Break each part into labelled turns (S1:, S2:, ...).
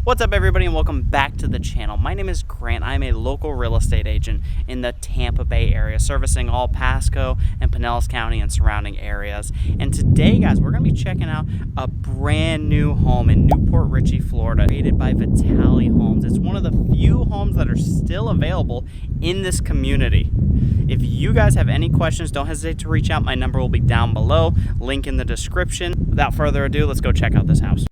S1: What's up everybody and welcome back to the channel. My name is Grant. I'm a local real estate agent in the Tampa Bay area, servicing all Pasco and Pinellas County and surrounding areas. And today guys, we're going to be checking out a brand new home in Port Richey, Florida, created by Vitale Homes. It's one of the few homes that are still available in this community. If you guys have any questions, don't hesitate to reach out. My number will be down below, link in the description. Without further ado, let's go check out this house.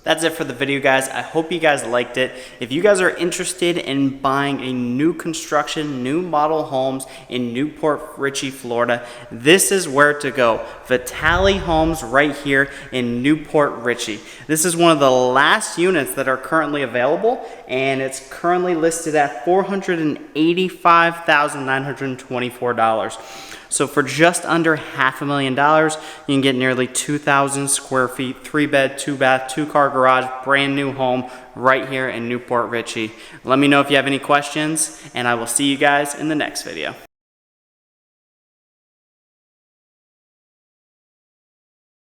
S1: That's it for the video guys. I hope you guys liked it. If you guys are interested in buying a new construction, new model homes in Port Richey, Florida, this is where to go. Vitale Homes right here in Port Richey. This is one of the last units that are currently available, and it's currently listed at $485,924. So for just under $500,000, you can get nearly 2,000 square feet, 3-bed, 2-bath, 2-car garage, brand new home right here in Port Richey. Let me know if you have any questions, and I will see you guys in the next video.